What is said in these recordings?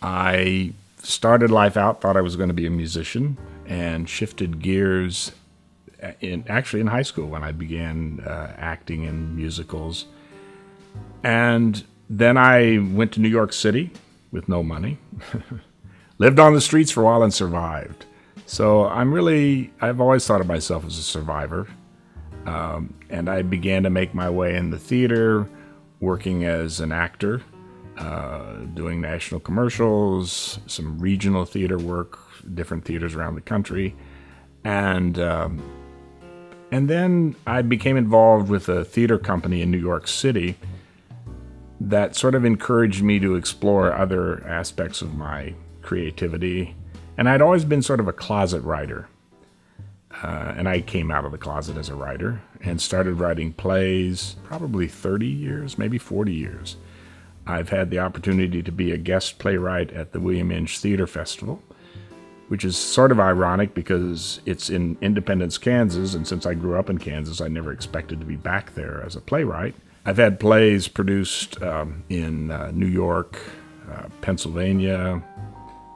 I started life out, thought I was going to be a musician, and shifted gears actually in high school when I began acting in musicals. And then I went to New York City with no money, lived on the streets for a while and survived. So I've always thought of myself as a survivor. And I began to make my way in the theater, working as an actor, doing national commercials, some regional theater work, different theaters around the country. And then I became involved with a theater company in New York City that sort of encouraged me to explore other aspects of my creativity. And I'd always been sort of a closet writer. And I came out of the closet as a writer and started writing plays probably 30 years, maybe 40 years. I've had the opportunity to be a guest playwright at the William Inge Theater Festival, which is sort of ironic because it's in Independence, Kansas, and since I grew up in Kansas, I never expected to be back there as a playwright. I've had plays produced in New York, Pennsylvania,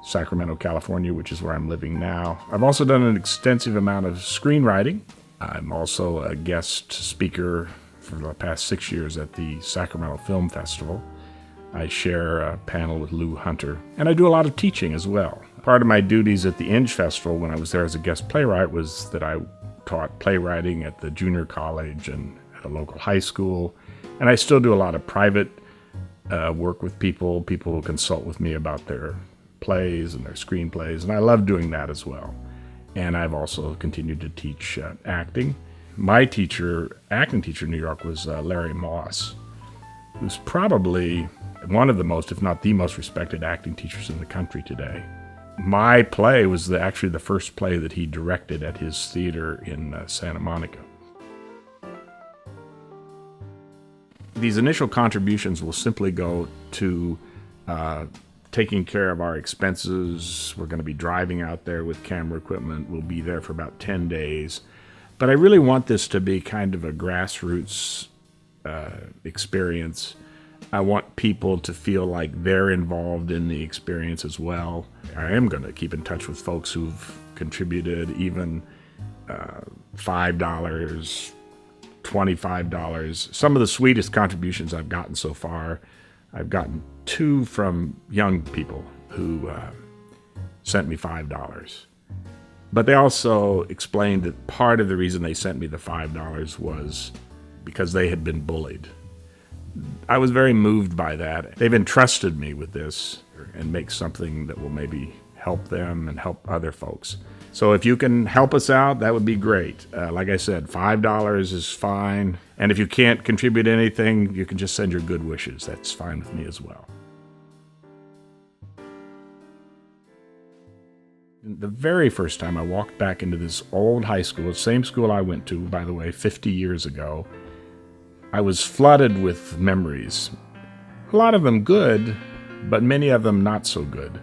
Sacramento, California, which is where I'm living now. I've also done an extensive amount of screenwriting. I'm also a guest speaker for the past 6 years at the Sacramento Film Festival. I share a panel with Lou Hunter, and I do a lot of teaching as well. Part of my duties at the Inge Festival when I was there as a guest playwright was that I taught playwriting at the junior college and at a local high school, and I still do a lot of private work with people who consult with me about their plays and their screenplays, and I love doing that as well. And I've also continued to teach acting. My acting teacher in New York was Larry Moss, who's probably one of the most, if not the most respected acting teachers in the country today. My play was actually the first play that he directed at his theater in Santa Monica. These initial contributions will simply go to taking care of our expenses. We're going to be driving out there with camera equipment. We'll be there for about 10 days. But I really want this to be kind of a grassroots experience. I want people to feel like they're involved in the experience as well. I am going to keep in touch with folks who've contributed even $5, $25. Some of the sweetest contributions I've gotten so far, I've gotten 2 from young people who sent me $5. But they also explained that part of the reason they sent me the $5 was because they had been bullied. I was very moved by that. They've entrusted me with this and make something that will maybe help them and help other folks. So if you can help us out, that would be great. Like I said, $5 is fine. And if you can't contribute anything, you can just send your good wishes. That's fine with me as well. The very first time I walked back into this old high school, the same school I went to, by the way, 50 years ago, I was flooded with memories. A lot of them good, but many of them not so good.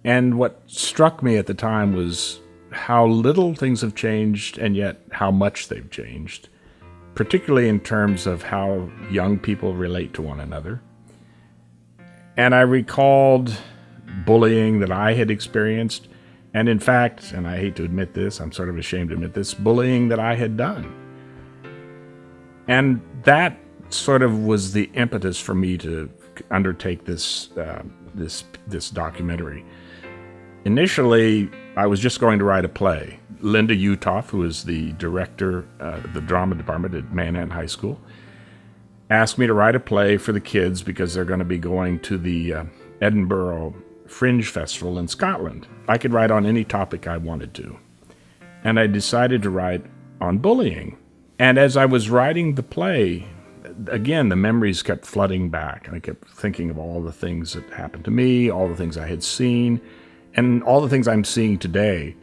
And what struck me at the time was how little things have changed and yet how much they've changed, particularly in terms of how young people relate to one another. And I recalled bullying that I had experienced, and in fact, and I hate to admit this, I'm sort of ashamed to admit this, bullying that I had done. And that sort of was the impetus for me to undertake this documentary. Initially, I was just going to write a play. Linda Utoff, who is the director of the drama department at Manhattan High School, asked me to write a play for the kids because they're going to be going to the Edinburgh Fringe Festival in Scotland. I could write on any topic I wanted to. And I decided to write on bullying. And as I was writing the play, again, the memories kept flooding back. And I kept thinking of all the things that happened to me, all the things I had seen, and all the things I'm seeing today.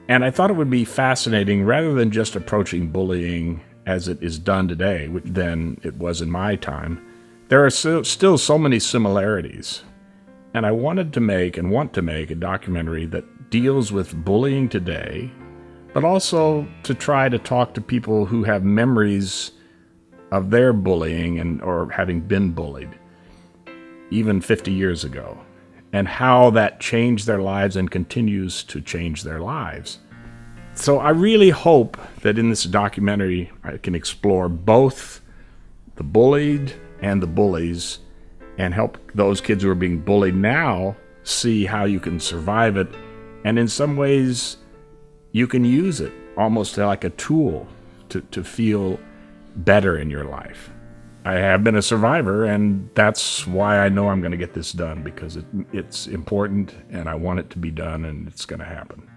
And I thought it would be fascinating, rather than just approaching bullying as it is done today, which then it was in my time, there are still so many similarities. And I wanted to make and want to make a documentary that deals with bullying today, but also to try to talk to people who have memories of their bullying or having been bullied. even 50 years ago, and how that changed their lives and continues to change their lives. So I really hope that in this documentary I can explore both the bullied and the bullies and help those kids who are being bullied now see how you can survive it. And in some ways, you can use it almost like a tool to feel better in your life. I have been a survivor, and that's why I know I'm going to get this done, because it's important and I want it to be done, and it's going to happen.